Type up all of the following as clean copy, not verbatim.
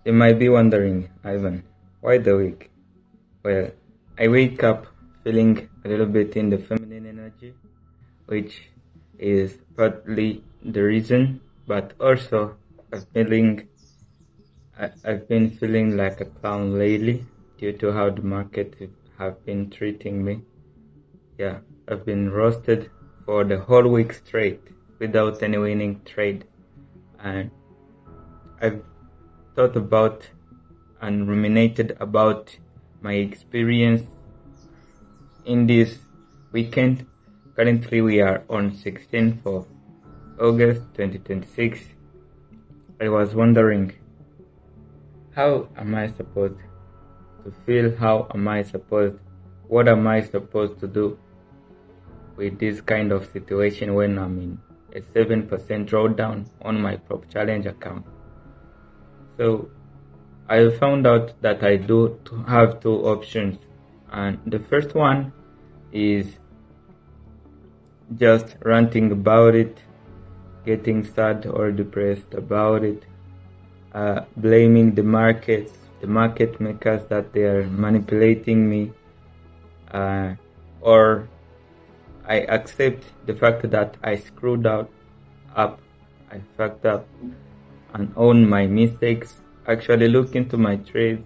You might be wondering, Ivan, why the week? Well, I wake up feeling a little bit in the feminine energy, which is partly the reason, but also I've been feeling like a clown lately due to how the market have been treating me. Yeah, I've been roasted for the whole week straight without any winning trade, and I've thought about and ruminated about my experience in this weekend. Currently, we are on 16th of August 2026. I was wondering, how am I supposed to feel? What am I supposed to do with this kind of situation when I'm in a 7% drawdown on my Prop Challenge account? So I found out that I do have two options, and the first one is just ranting about it, getting sad or depressed about it, blaming the market makers that they are manipulating me, or I accept the fact that I screwed up, I fucked up, and own my mistakes, actually look into my trades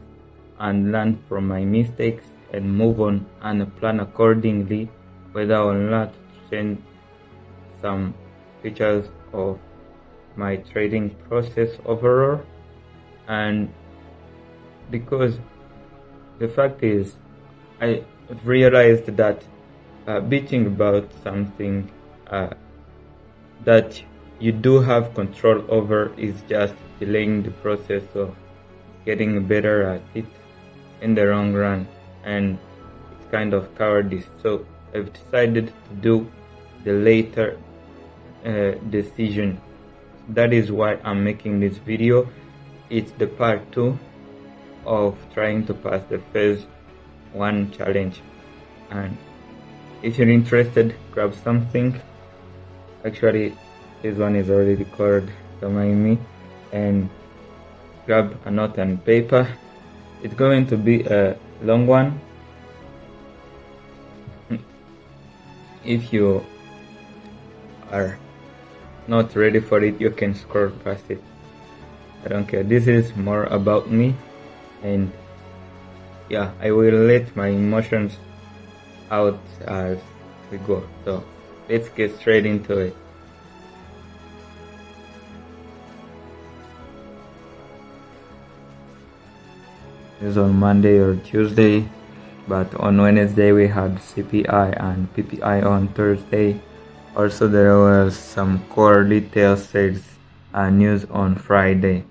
and learn from my mistakes and move on and plan accordingly, whether or not to change some features of my trading process overall. And because the fact is, I realized that bitching about something that you do have control over is just delaying the process of getting better at it in the long run, and it's kind of cowardice. So I've decided to do the later decision. That is why I'm making this video. It's the part 2 of trying to pass the phase 1 challenge, and if you're interested, grab something. Actually, this one is already recorded, don't mind me, and grab a note and paper. It's going to be a long one. If you are not ready for it, you can scroll past it. I don't care. This is more about me, and yeah, I will let my emotions out as we go. So let's get straight into it. It's on Monday or Tuesday, but on Wednesday we had CPI and PPI on Thursday. Also, there was some core retail sales news on Friday.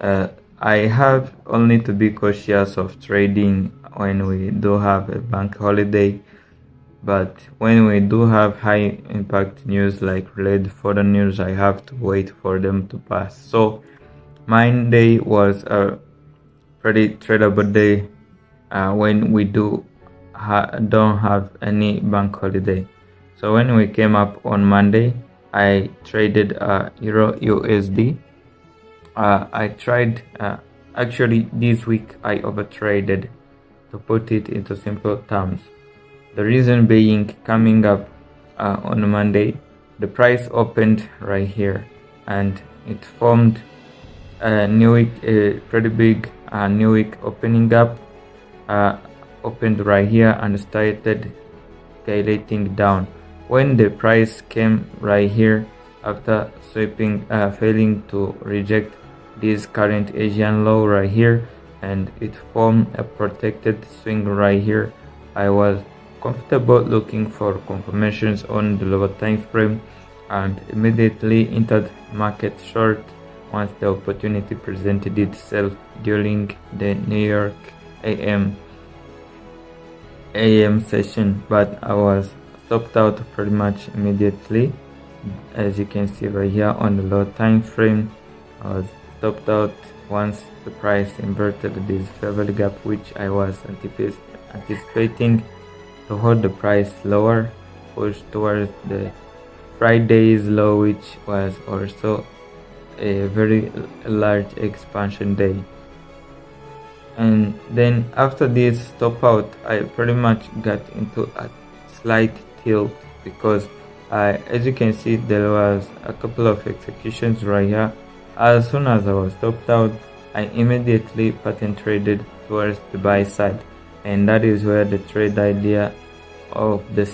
I have only to be cautious of trading when we do have a bank holiday, but when we do have high impact news like related foreign news, I have to wait for them to pass. So Monday was a pretty tradable day when we don't have any bank holiday. So when we came up on Monday, I traded Euro USD. I tried, actually this week I overtraded, to put it into simple terms. The reason being, coming up on Monday, the price opened right here and it formed a new week, a pretty big new week opening up, opened right here and started dilating down. When the price came right here after sweeping, failing to reject this current Asian low right here, and it formed a protected swing right here, I was comfortable looking for confirmations on the lower time frame and immediately entered market short once the opportunity presented itself during the New York AM session, but I was stopped out pretty much immediately. As you can see right here on the low time frame, I was stopped out once the price inverted this favorable gap, which I was anticipating to hold the price lower, push towards the Friday's low, which was also a very large expansion day. and then after this stop out, I pretty much got into a slight tilt because as you can see, there was a couple of executions right here. As soon as I was stopped out, I immediately pattern traded towards the buy side, and that is where the trade idea of the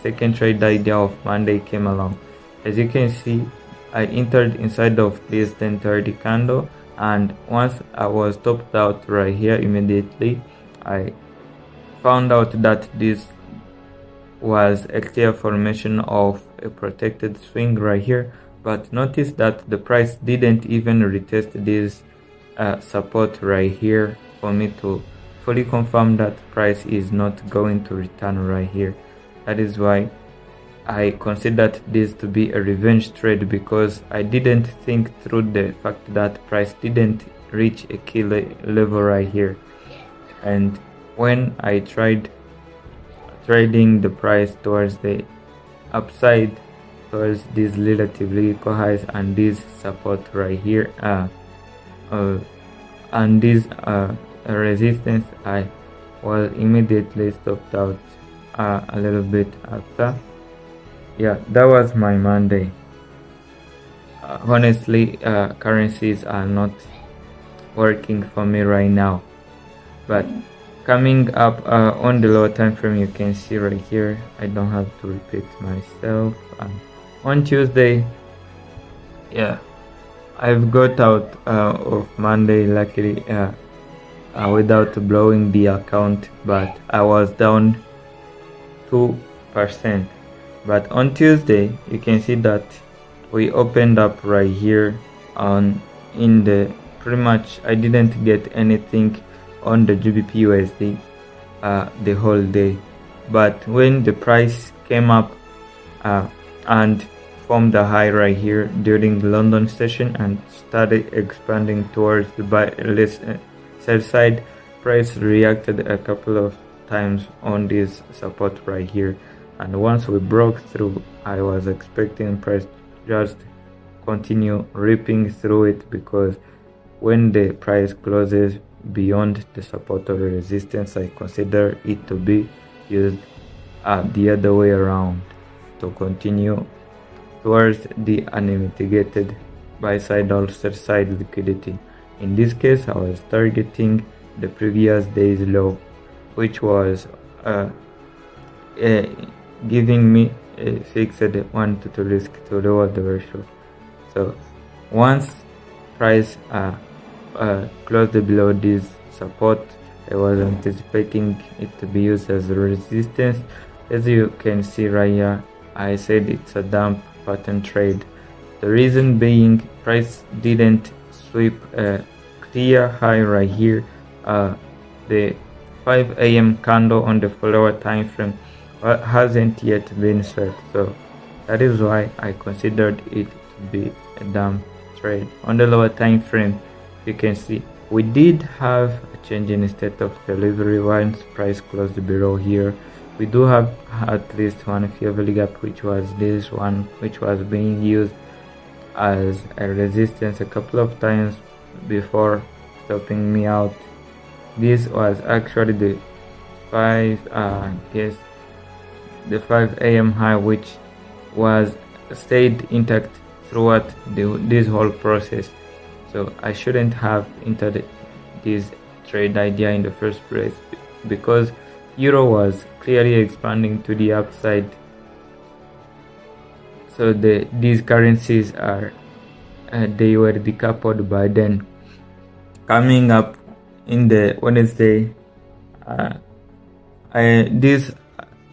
second trade idea of Monday came along. As you can see, I entered inside of this 1030 candle, and once I was topped out right here, immediately I found out that this was a clear formation of a protected swing right here. But notice that the price didn't even retest this support right here for me to fully confirm that price is not going to return right here. That is why I considered this to be a revenge trade, because I didn't think through the fact that price didn't reach a key level right here. And when I tried trading the price towards the upside, towards these relatively equal highs and this support right here, and this resistance, I was immediately stopped out a little bit after. Yeah, that was my Monday. Honestly, currencies are not working for me right now, but coming up on the lower time frame, you can see right here, I don't have to repeat myself. On Tuesday, yeah, I've got out of Monday luckily without blowing the account, but I was down 2%. But on Tuesday, you can see that we opened up right here on in the pretty much I didn't get anything on the GBP USD the whole day, but when the price came up and formed a high right here during the London session and started expanding towards the sell side, price reacted a couple of times on this support right here, and once we broke through, I was expecting price to just continue ripping through it, because when the price closes beyond the support or resistance, I consider it to be used the other way around to continue towards the unmitigated buy side or sell side liquidity. In this case, I was targeting the previous day's low, which was giving me a fixed 1 to 2 risk to lower the ratio. So once price closed below this support, I was anticipating it to be used as a resistance. As you can see right here, I said it's a dump pattern trade. The reason being, price didn't sweep a clear high right here. The 5 a.m. candle on the follower time frame hasn't yet been swept, so that is why I considered it to be a dump trade. On the lower time frame, you can see we did have a change in state of delivery once price closed below here. We do have at least one fair value gap, which was this one, which was being used as a resistance a couple of times before stopping me out. This was actually the 5 a.m. high, which was stayed intact throughout this whole process. So I shouldn't have entered this trade idea in the first place, because euro was clearly expanding to the upside. So these currencies are they were decoupled by then. Coming up in the Wednesday, this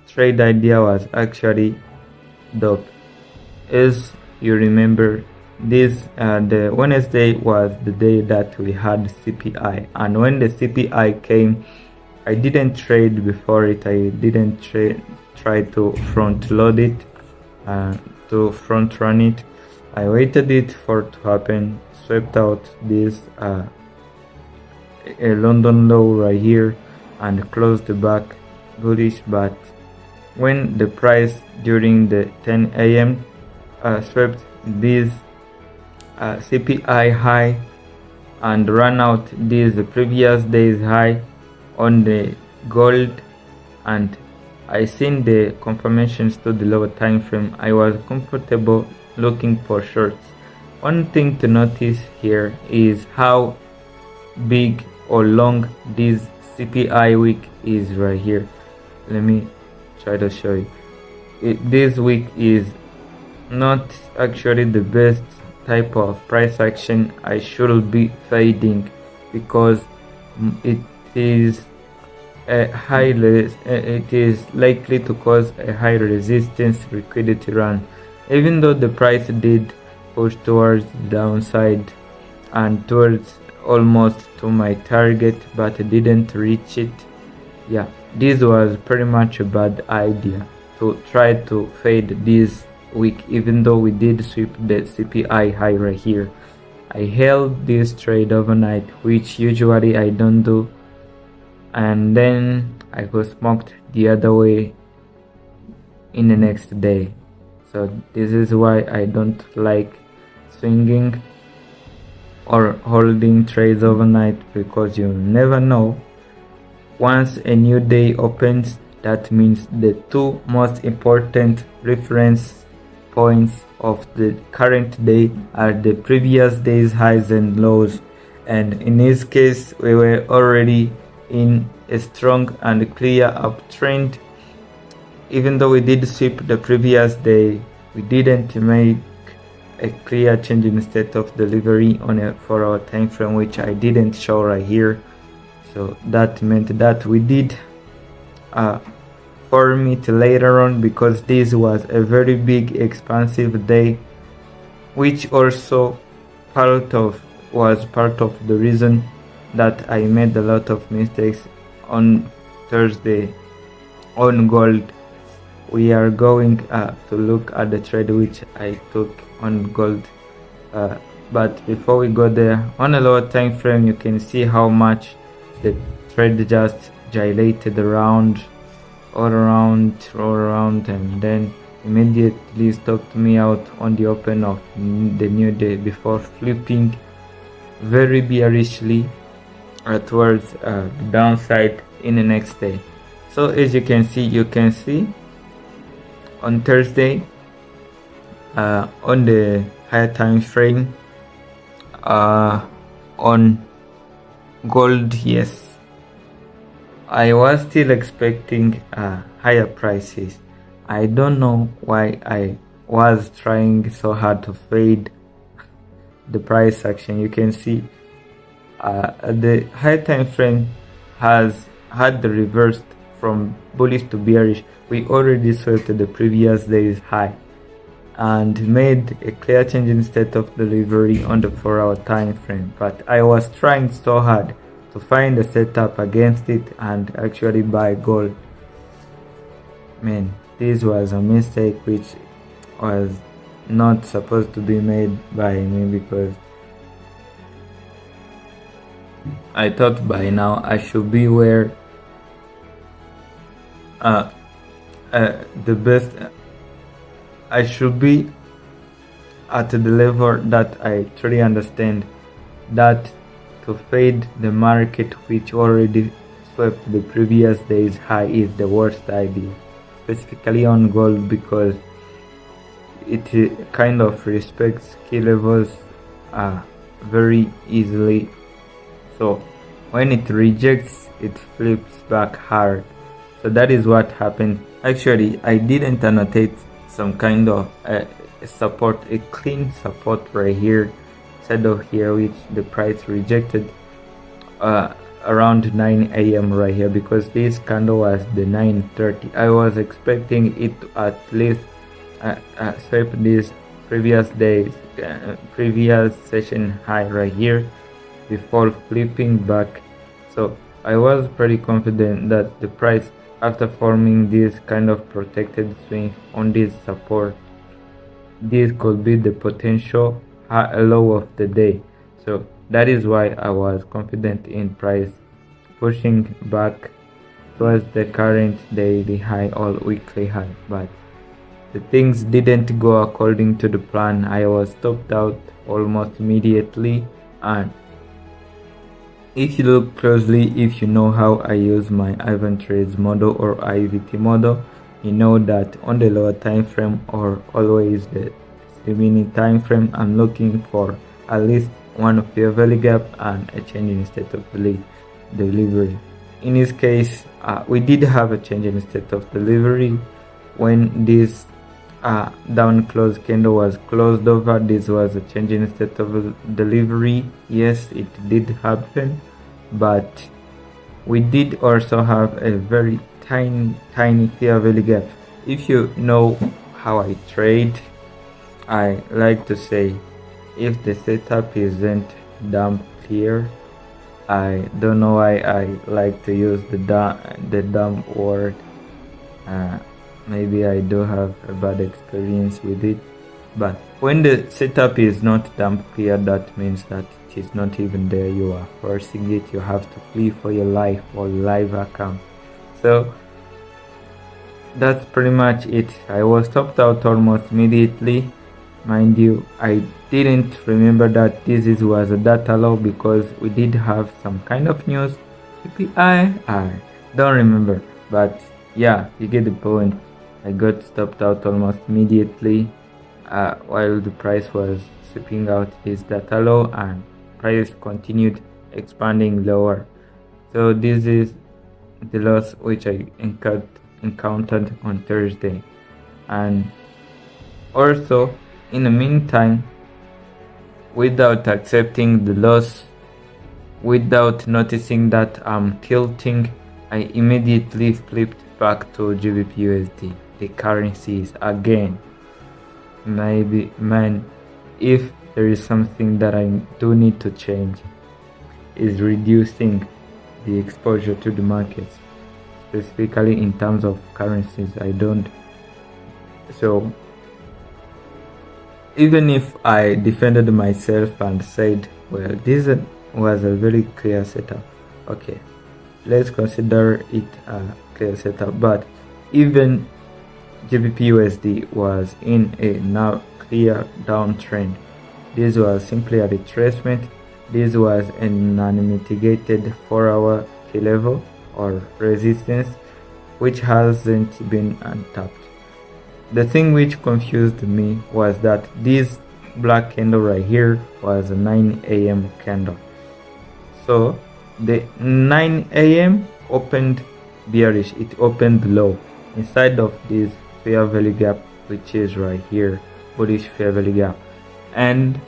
trade idea was actually dope. As you remember, the Wednesday was the day that we had CPI, and when the CPI came, I didn't trade before it. I didn't try to front load it, to front run it. I waited it for it to happen, swept out this a London low right here and closed back bullish. But when the price during the 10 a.m. Swept this CPI high, and ran out this previous day's high on the gold, and I seen the confirmations to the lower time frame. I was comfortable looking for shorts. One thing to notice here is how big or long this CPI week is right here. Let me try to show you. This week is not actually the best type of price action I should be fading, because it is it is likely to cause a high resistance liquidity run. Even though the price did push towards the downside and towards almost to my target, but didn't reach it. Yeah, this was pretty much a bad idea to try to fade this week, even though we did sweep the CPI high right here. I held this trade overnight, which usually I don't do, and then I got smoked the other way in the next day. So this is why I don't like swinging or holding trades overnight, because you never know. Once a new day opens, that means the two most important reference points of the current day are the previous day's highs and lows, and in this case we were already in a strong and clear uptrend. Even though we did sweep the previous day, we didn't make a clear change in state of delivery on a 4-hour time frame, which I didn't show right here. So that meant that we did form it later on, because this was a very big expansive day, which also was part of the reason that I made a lot of mistakes on Thursday on gold. We are going to look at the trade which I took on gold, but before we go there, on a lower time frame you can see how much the trade just gyrated all around, and then immediately stopped me out on the open of the new day before flipping very bearishly towards the downside in the next day. So as you can see on Thursday, on the higher time frame, on gold, yes, I was still expecting higher prices. I don't know why I was trying so hard to fade the price action. You can see the high time frame has had the reversed from bullish to bearish. We already swept the previous day's high and made a clear change in state of delivery on the 4-hour time frame, but I was trying so hard to find a setup against it and actually buy gold. Man, this was a mistake which was not supposed to be made by me, because I thought by now I should be where the best. I should be at the level that I truly understand that to fade the market which already swept the previous day's high is the worst idea, specifically on gold, because it kind of respects key levels very easily. So when it rejects, it flips back hard. So that is what happened. Actually, I didn't annotate some kind of support, a clean support right here, shadow here, which the price rejected around 9 a.m. right here, because this candle was the 9:30. I was expecting it to at least sweep this previous session high right here before flipping back. So I was pretty confident that the price, after forming this kind of protected swing on this support, this could be the potential low of the day. So that is why I was confident in price pushing back towards the current daily high or weekly high, but the things didn't go according to the plan. I was stopped out almost immediately, and If you look closely, if you know how I use my Ivan Trades model or IVT model, you know that on the lower time frame or always the 3-minute time frame, I'm looking for at least one fair value gap and a change in state of delivery. In this case, we did have a change in state of delivery when this down close candle was closed over. This was a change in state of delivery. Yes, it did happen, but we did also have a very tiny fair value gap. If you know how I trade, I like to say, if the setup isn't damn clear, I don't know why I like to use the damn word. Maybe I do have a bad experience with it, but when the setup is not damn clear, that means that it is not even there. You are forcing it. You have to flee for your life or live account. So that's pretty much it. I was stopped out almost immediately. Mind you, I didn't remember that this was a data low because we did have some kind of news. PPI, I don't remember, but yeah, you get the point. I got stopped out almost immediately while the price was sweeping out this data low and price continued expanding lower. So this is the loss which I encountered on Thursday. And also, in the meantime, without accepting the loss, without noticing that I'm tilting, I immediately flipped back to GBP/USD. The currencies again. Maybe, man, if there is something that I do need to change, is reducing the exposure to the markets, specifically in terms of currencies. I don't. So even if I defended myself and said, well, this was a very clear setup, okay, let's consider it a clear setup, but even GBP/USD was in a now clear downtrend. This was simply a retracement. This was an unmitigated 4-hour key level or resistance which hasn't been untapped. The thing which confused me was that this black candle right here was a 9 a.m. candle. So the 9 a.m. opened bearish. It opened low inside of this fair value gap, which is right here, bullish fair value gap. And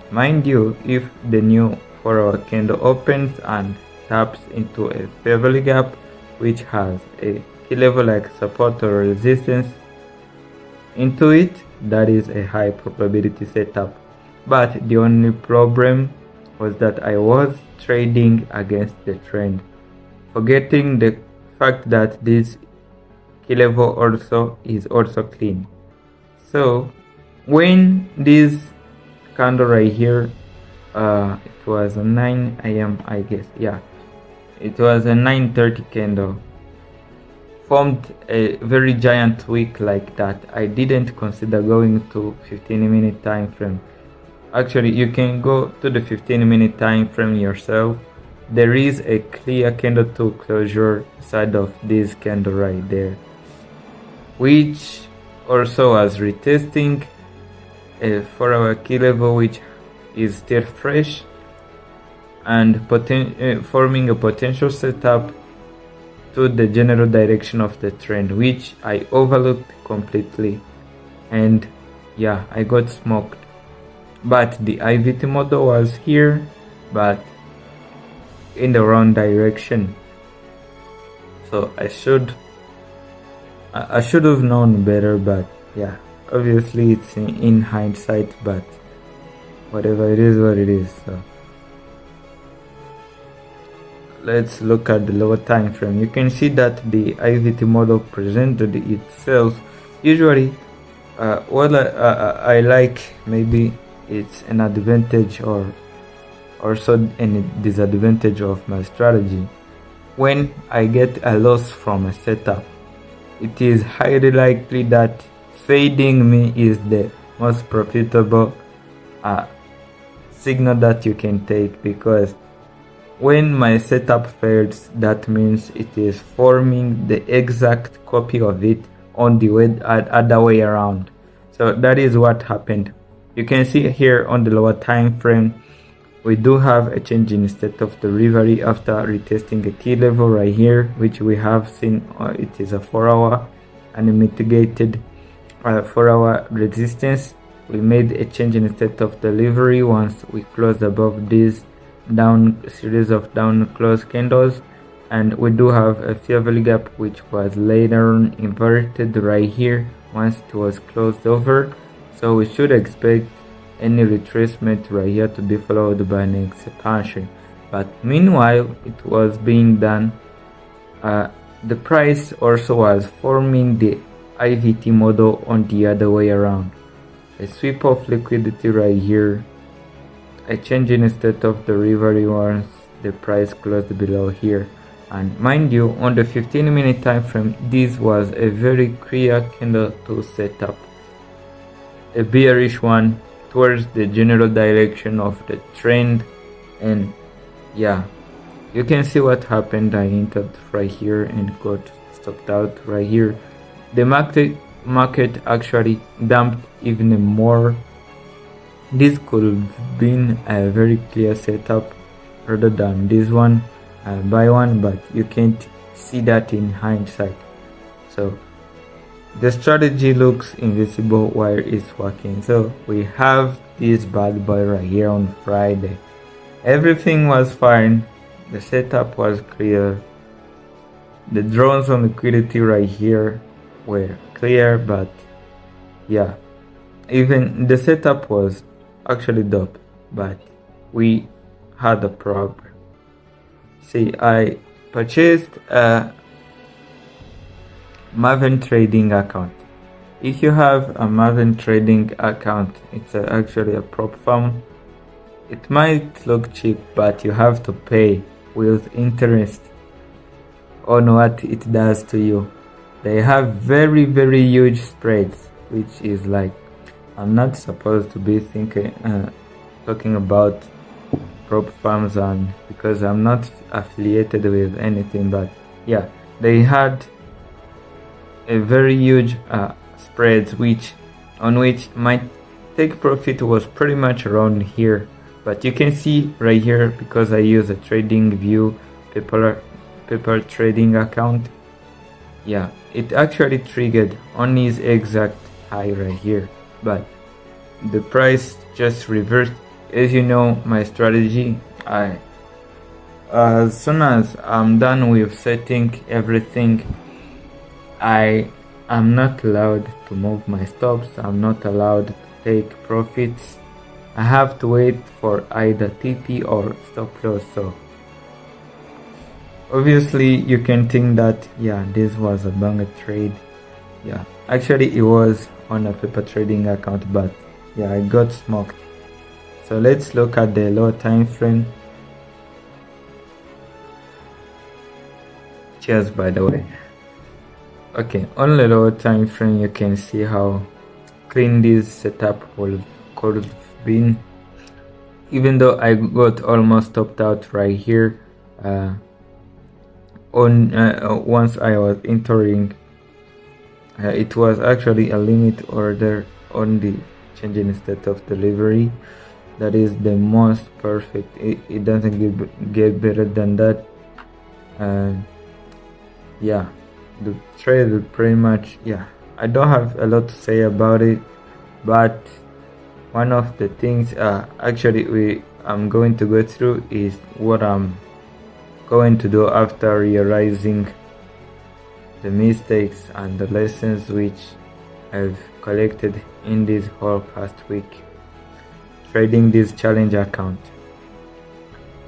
mind you, if the new 4-hour candle opens and taps into a fair value gap which has a key level like support or resistance into it, that is a high probability setup. But the only problem was that I was trading against the trend, forgetting the fact that this key level also is also clean. So when this candle right here, it was a 9 a.m. I guess, yeah, it was a 9:30 candle, formed a very giant wick like that. I didn't consider going to 15-minute time frame. Actually, you can go to the 15-minute time frame yourself. There is a clear candle to closure side of this candle right there, which also was retesting a 4-hour key level which is still fresh and forming a potential setup to the general direction of the trend, which I overlooked completely. And yeah, I got smoked. But the IVT model was here, but in the wrong direction. So I should have known better, but yeah, obviously it's in hindsight, but whatever, it is what it is. So let's look at the lower time frame. You can see that the IVT model presented itself. Usually what I like, maybe it's an advantage or also a disadvantage of my strategy. When I get a loss from a setup, it is highly likely that fading me is the most profitable signal that you can take, because when my setup fails, that means it is forming the exact copy of it on the other way around. So that is what happened. You can see here on the lower time frame, we do have a change in state of delivery after retesting a key level right here, which we have seen it is a 4-hour and mitigated 4-hour resistance. We made a change in state of delivery once we closed above this series of down close candles, and we do have a fair value gap which was later on inverted right here once it was closed over. So we should expect any retracement right here to be followed by an expansion, but meanwhile it was being done, the price also was forming the IVT model on the other way around. A sweep of liquidity right here, a change in state of delivery once the price closed below here. And mind you, on the 15-minute time frame, this was a very clear candle to set up a bearish one towards the general direction of the trend. And yeah, you can see what happened. I entered right here and got stopped out right here. The market actually dumped even more. This could have been a very clear setup rather than this one by one, but you can't see that in hindsight. So the strategy looks invisible while it's working. So we have this bad boy right here on Friday. Everything was fine. The setup was clear. The drones on liquidity right here were clear, but yeah, even the setup was actually dope, but we had a problem. See, I purchased a Maven trading account. If you have a Maven trading account, it's actually a prop firm. It might look cheap, but you have to pay with interest on what it does to you. They have very huge spreads, which is like, I'm not supposed to be talking about prop firms, and because I'm not affiliated with anything, but yeah, they had a very huge spreads on which my take profit was pretty much around here. But you can see right here, because I use a TradingView paper trading account, yeah, it actually triggered on his exact high right here, but the price just reversed. As you know, my strategy, as soon as I'm done with setting everything, I am not allowed to move my stops. I'm not allowed to take profits. I have to wait for either TP or stop loss. So obviously you can think that, yeah, this was a banger trade. Yeah, actually it was on a paper trading account, but yeah, I got smoked. So let's look at the lower time frame. Cheers, by the way. Okay, on the lower time frame, you can see how clean this setup could have been. Even though I got almost topped out right here, once I was entering, it was actually a limit order on the change in state of delivery. That is the most perfect. It doesn't get better than that. Yeah, the trade will pretty much, yeah, I don't have a lot to say about it, but one of the things I'm going to go through is what I'm going to do after realizing the mistakes and the lessons which I've collected in this whole past week trading this challenge account.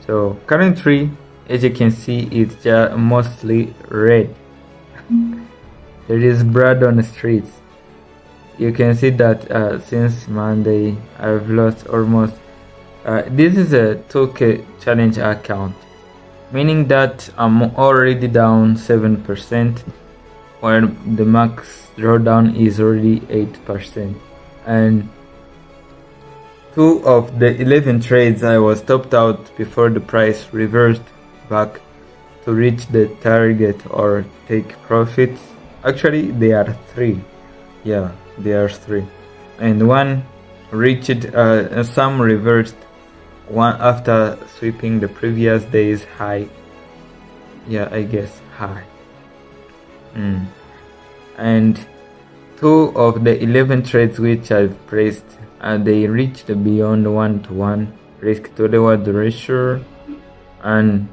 So currently, as you can see, it's just mostly red. There is blood on the streets. You can see that since Monday I've lost almost this is a 2k challenge account, meaning that I'm already down 7%, while the max drawdown is already 8%. And 2 of the 11 trades I was stopped out before the price reversed back to reach the target or take profits. Actually, they are 3. Yeah, they are 3. And one reached, some reversed one after sweeping the previous day's high. Yeah, I guess high. And 2 of the 11 trades which I've placed, they reached beyond 1-to-1 risk to reward ratio, and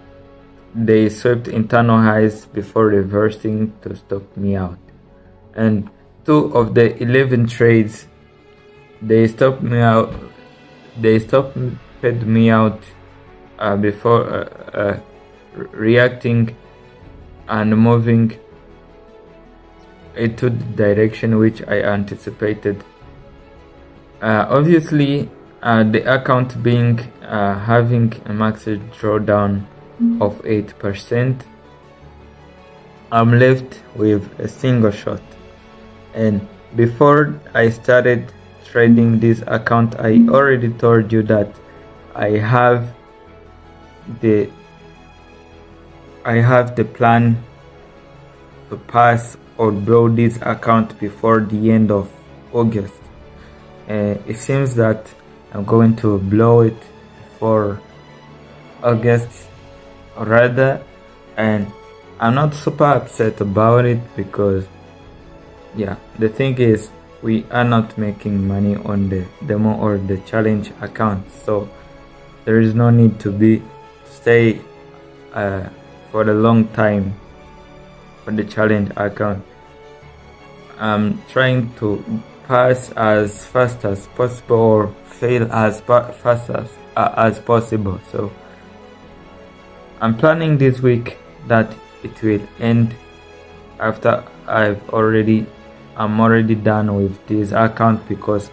they swept internal highs before reversing to stop me out. And 2 of the 11 trades, they stopped me out. They stopped me out before reacting and moving into the direction which I anticipated. Obviously, the account being having a max drawdown of 8%, I'm left with a single shot. And before I started trading this account, I already told you that I have the plan to pass or blow this account before the end of August. It seems that I'm going to blow it before August rather, and I'm not super upset about it because, yeah, the thing is, we are not making money on the demo or the challenge account, so there is no need to stay for a long time on the challenge account. I'm trying to pass as fast as possible or fail as fast as possible. So I'm planning this week that it will end after I'm already done with this account, because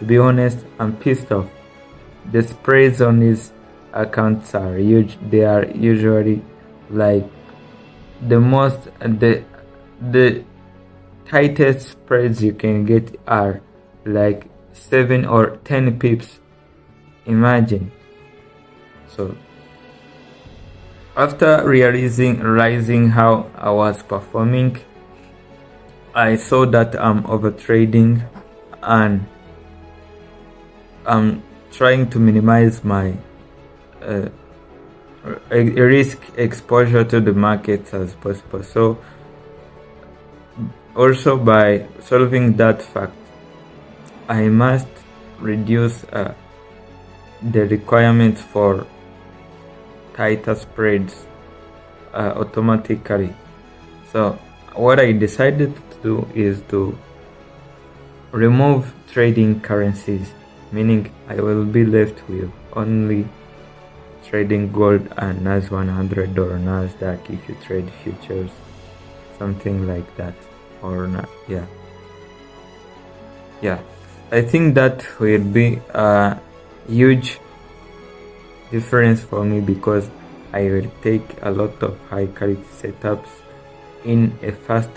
to be honest, I'm pissed off. The spreads on these accounts are huge. They are usually like the tightest spreads you can get are like 7 or 10 pips. Imagine. So after realizing how I was performing, I saw that I'm over trading and I'm trying to minimize my risk exposure to the markets as possible. So also, by solving that fact, I must reduce the requirements for tighter spreads automatically. So what I decided to do is to remove trading currencies, meaning I will be left with only trading gold and NAS 100 or NASDAQ if you trade futures, something like that. Or not. Yeah, I think that will be a huge difference for me, because I will take a lot of high quality setups in a fast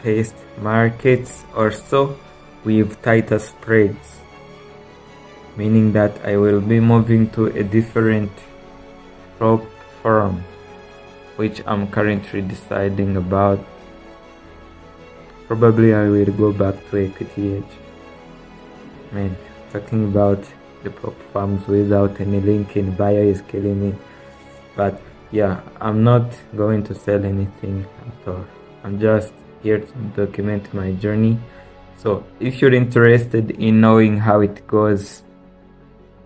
paced markets or so with tighter spreads, meaning that I will be moving to a different prop firm, which I'm currently deciding about. Probably I will go back to Equity Edge. Man, talking about the prop farms without any link in bio is killing me. But yeah, I'm not going to sell anything at all. I'm just here to document my journey. So if you're interested in knowing how it goes,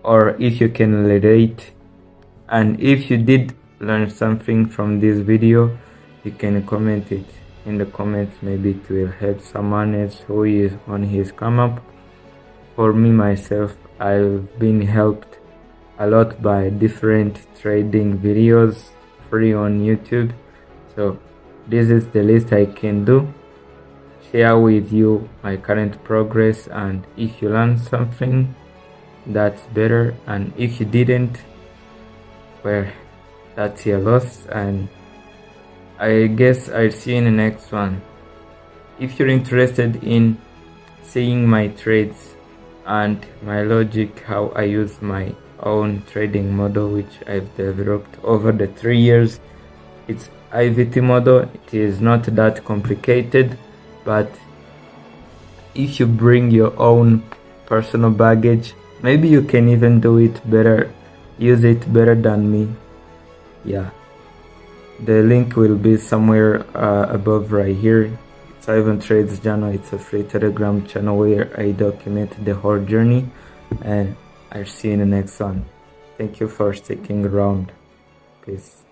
or if you can relate, and if you did learn something from this video, you can comment it in the comments. Maybe it will help someone else who is on his come up. For me myself, I've been helped a lot by different trading videos free on YouTube. So this is the least I can do. Share with you my current progress, and if you learned something, that's better, and if you didn't, well, that's your loss, and I guess I'll see you in the next one. If you're interested in seeing my trades, and my logic, how I use my own trading model which I've developed over the 3 years. It's IVT model. It is not that complicated, but if you bring your own personal baggage, maybe you can even do it better, use it better than me. Yeah, the link will be somewhere above right here. It's Ivan Trades channel. It's a free Telegram channel where I document the whole journey, and I'll see you in the next one. Thank you for sticking around. Peace.